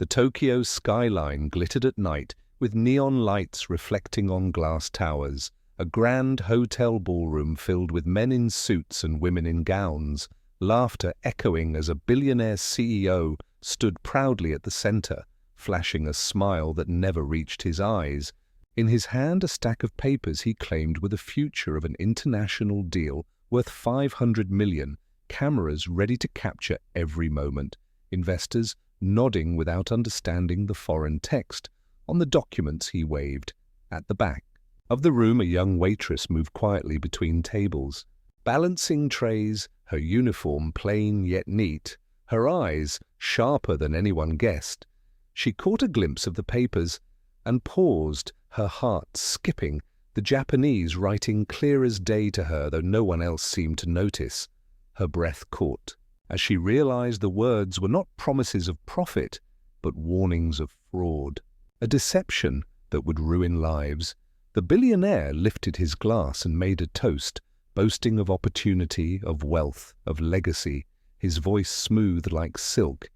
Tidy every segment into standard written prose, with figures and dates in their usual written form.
The Tokyo skyline glittered at night with neon lights reflecting on glass towers, a grand hotel ballroom filled with men in suits and women in gowns, laughter echoing as a billionaire CEO stood proudly at the center, flashing a smile that never reached his eyes. In his hand, a stack of papers he claimed were the future of an international deal worth $500 million, cameras ready to capture every moment, investors nodding without understanding the foreign text on the documents he waved. At the back of the room, a young waitress moved quietly between tables, balancing trays, her uniform plain yet neat, her eyes sharper than anyone guessed. She caught a glimpse of the papers and paused, her heart skipping, the Japanese writing clear as day to her, though no one else seemed to notice. Her breath caught as she realized the words were not promises of profit, but warnings of fraud, a deception that would ruin lives. The billionaire lifted his glass and made a toast, boasting of opportunity, of wealth, of legacy, his voice smooth like silk.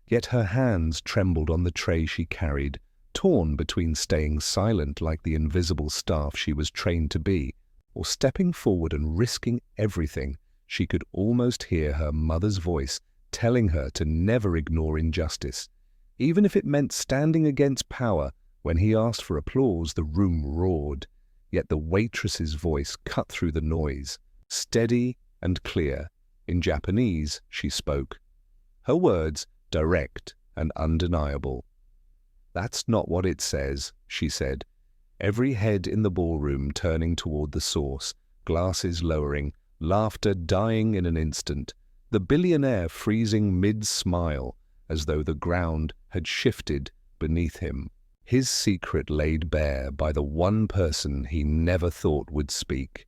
Yet her hands trembled on the tray she carried, torn between staying silent like the invisible staff she was trained to be, or stepping forward and risking everything. She could almost hear her mother's voice telling her to never ignore injustice, even if it meant standing against power. When he asked for applause, the room roared. Yet the waitress's voice cut through the noise, steady and clear. In Japanese, she spoke, her words direct and undeniable. "That's not what it says," she said, every head in the ballroom turning toward the source, glasses lowering, laughter dying in an instant, the billionaire freezing mid-smile as though the ground had shifted beneath him. His secret laid bare by the one person he never thought would speak.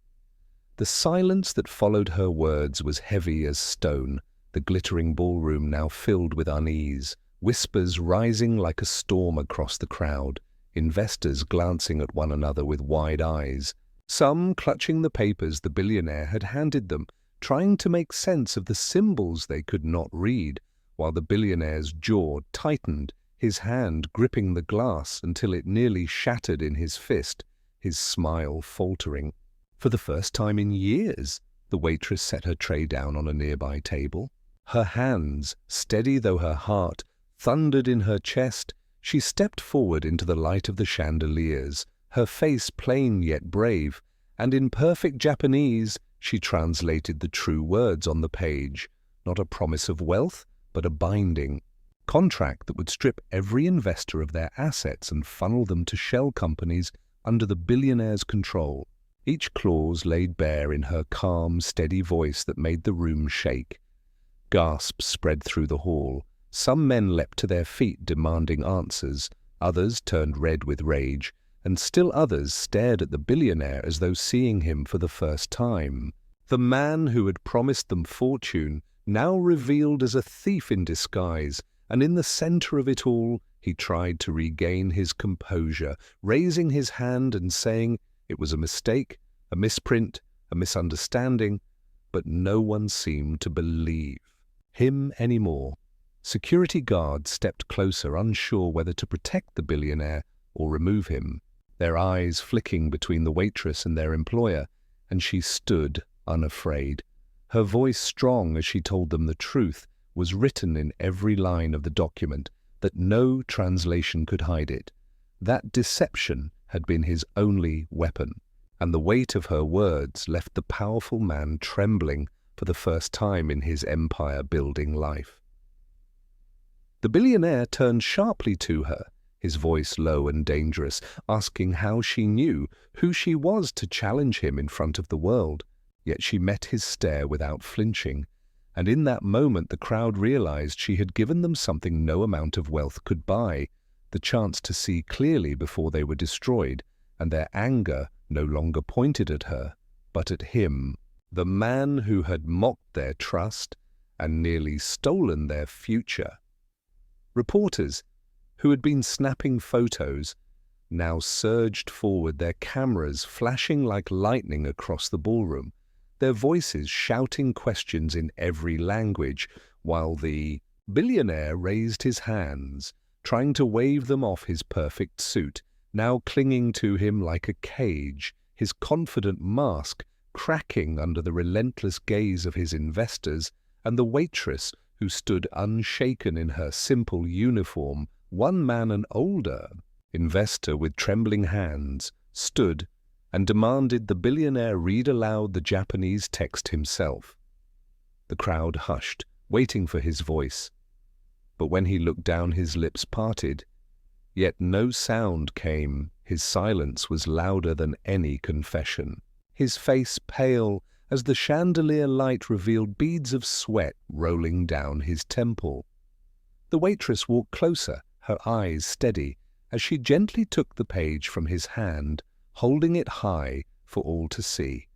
The silence that followed her words was heavy as stone, the glittering ballroom now filled with unease, whispers rising like a storm across the crowd, investors glancing at one another with wide eyes, some clutching the papers the billionaire had handed them, trying to make sense of the symbols they could not read, while the billionaire's jaw tightened, his hand gripping the glass until it nearly shattered in his fist, his smile faltering. For the first time in years, the waitress set her tray down on a nearby table. Her hands, steady though her heart thundered in her chest, she stepped forward into the light of the chandeliers, her face plain yet brave, and in perfect Japanese she translated the true words on the page, not a promise of wealth, but a binding contract that would strip every investor of their assets and funnel them to shell companies under the billionaire's control. Each clause laid bare in her calm, steady voice that made the room shake. Gasps spread through the hall. Some men leapt to their feet demanding answers, others turned red with rage, and still others stared at the billionaire as though seeing him for the first time. The man who had promised them fortune, now revealed as a thief in disguise, and in the center of it all, he tried to regain his composure, raising his hand and saying it was a mistake, a misprint, a misunderstanding, but no one seemed to believe him anymore. Security guards stepped closer, unsure whether to protect the billionaire or remove him, their eyes flicking between the waitress and their employer, and she stood unafraid. Her voice strong as she told them the truth was written in every line of the document, that no translation could hide it. That deception had been his only weapon, and the weight of her words left the powerful man trembling for the first time in his empire-building life. The billionaire turned sharply to her, his voice low and dangerous, asking how she knew, who she was to challenge him in front of the world. Yet she met his stare without flinching, and in that moment the crowd realized she had given them something no amount of wealth could buy, the chance to see clearly before they were destroyed, and their anger no longer pointed at her, but at him, the man who had mocked their trust and nearly stolen their future. Reporters, who had been snapping photos, now surged forward, their cameras flashing like lightning across the ballroom, their voices shouting questions in every language, while the billionaire raised his hands, trying to wave them off his perfect suit, now clinging to him like a cage, his confident mask cracking under the relentless gaze of his investors, and the waitress who stood unshaken in her simple uniform, one man and older. Investor with trembling hands stood and demanded the billionaire read aloud the Japanese text himself. The crowd hushed, waiting for his voice. But when he looked down, his lips parted. Yet no sound came. His silence was louder than any confession. His face pale as the chandelier light revealed beads of sweat rolling down his temple. The waitress walked closer, her eyes steady, as she gently took the page from his hand, holding it high for all to see.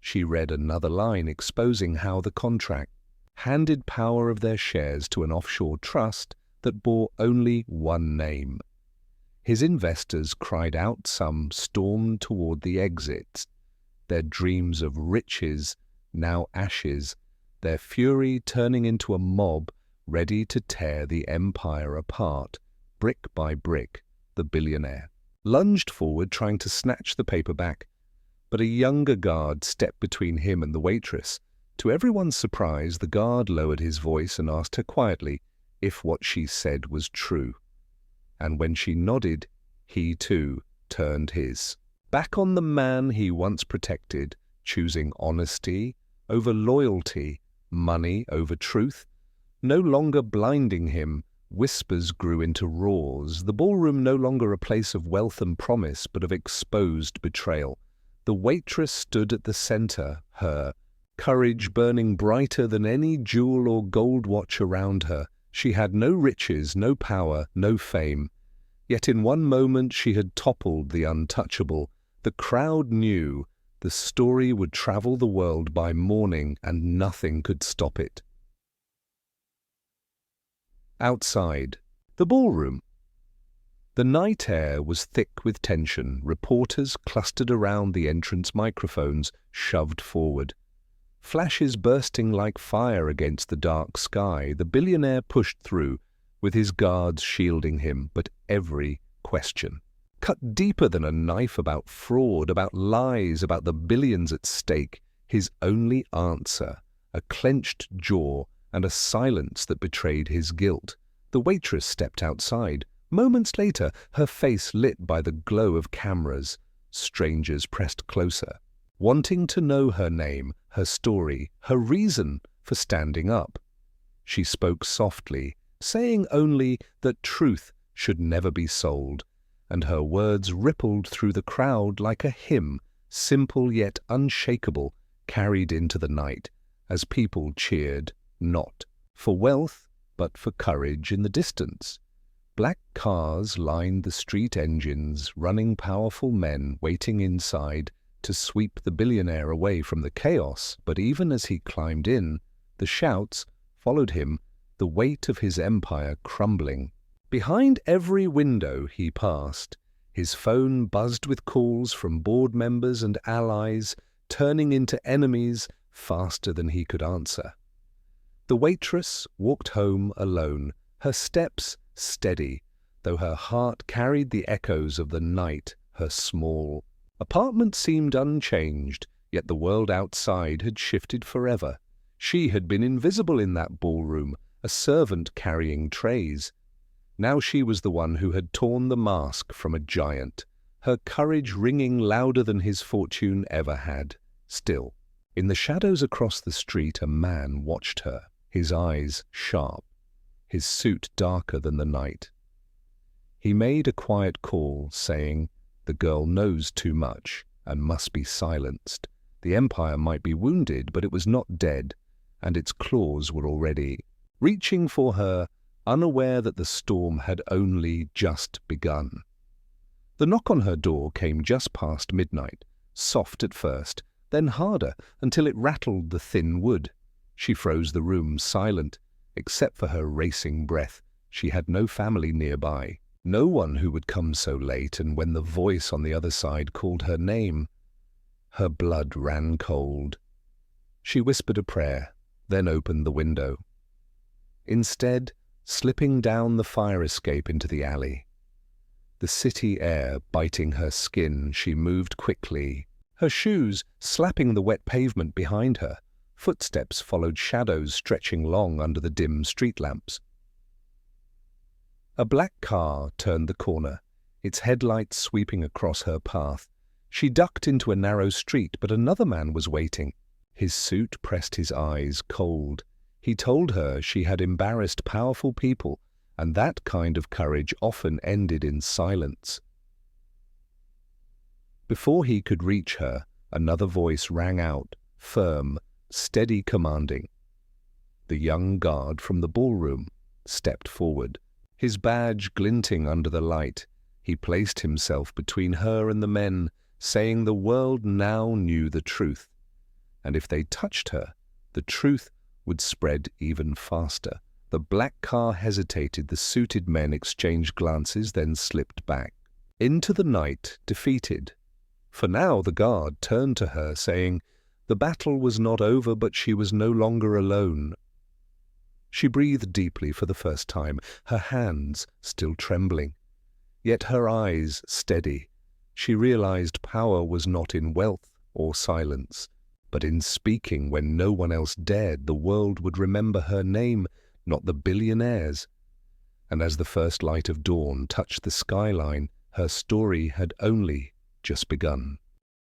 She read another line exposing how the contract handed power of their shares to an offshore trust that bore only one name. His investors cried out, some stormed toward the exits, their dreams of riches now ashes, their fury turning into a mob ready to tear the empire apart. Brick by brick, the billionaire lunged forward, trying to snatch the paper back, but a younger guard stepped between him and the waitress. To everyone's surprise, the guard lowered his voice and asked her quietly if what she said was true. And when she nodded, he too turned his back on the man he once protected, choosing honesty over loyalty, money over truth. No longer blinding him, whispers grew into roars, the ballroom no longer a place of wealth and promise, but of exposed betrayal. The waitress stood at the center, her courage burning brighter than any jewel or gold watch around her. She had no riches, no power, no fame. Yet in one moment she had toppled the untouchable. The crowd knew the story would travel the world by morning, and nothing could stop it. Outside, the ballroom. The night air was thick with tension. Reporters clustered around the entrance microphones, shoved forward. Flashes bursting like fire against the dark sky. The billionaire pushed through, with his guards shielding him, but every question cut deeper than a knife, about fraud, about lies, about the billions at stake. His only answer, a clenched jaw and a silence that betrayed his guilt. The waitress stepped outside. Moments later, her face lit by the glow of cameras. Strangers pressed closer, wanting to know her name, her story, her reason for standing up. She spoke softly, saying only that truth should never be sold, and her words rippled through the crowd like a hymn, simple yet unshakable, carried into the night, as people cheered, not for wealth, but for courage in the distance. Black cars lined the street, engines running, powerful men waiting inside to sweep the billionaire away from the chaos. But even as he climbed in, the shouts followed him, the weight of his empire crumbling. Behind every window he passed, his phone buzzed with calls from board members and allies, turning into enemies faster than he could answer. The waitress walked home alone, her steps steady, though her heart carried the echoes of the night. Her small apartment seemed unchanged, yet the world outside had shifted forever. She had been invisible in that ballroom, a servant carrying trays. Now she was the one who had torn the mask from a giant, her courage ringing louder than his fortune ever had. Still, in the shadows across the street, a man watched her, his eyes sharp, his suit darker than the night. He made a quiet call, saying, "The girl knows too much and must be silenced. The empire might be wounded, but it was not dead, and its claws were already reaching for her, unaware that the storm had only just begun." The knock on her door came just past midnight, soft at first, then harder until it rattled the thin wood. She froze the room, silent, except for her racing breath. She had no family nearby, no one who would come so late, and when the voice on the other side called her name, her blood ran cold. She whispered a prayer, then opened the window. Instead, slipping down the fire escape into the alley. The city air biting her skin, she moved quickly, her shoes slapping the wet pavement behind her. Footsteps followed shadows stretching long under the dim street lamps. A black car turned the corner, its headlights sweeping across her path. She ducked into a narrow street, but another man was waiting. His suit pressed his eyes cold. He told her she had embarrassed powerful people, and that kind of courage often ended in silence. Before he could reach her, another voice rang out, firm, steady, commanding. The young guard from the ballroom stepped forward, his badge glinting under the light. He placed himself between her and the men, saying the world now knew the truth. And if they touched her, the truth would spread even faster. The black car hesitated, the suited men exchanged glances, then slipped back. Into the night, defeated. For now the guard turned to her, saying, the battle was not over, but she was no longer alone. She breathed deeply for the first time, her hands still trembling, yet her eyes steady. She realized power was not in wealth or silence, but in speaking when no one else dared. The world would remember her name, not the billionaire's. And as the first light of dawn touched the skyline, her story had only just begun.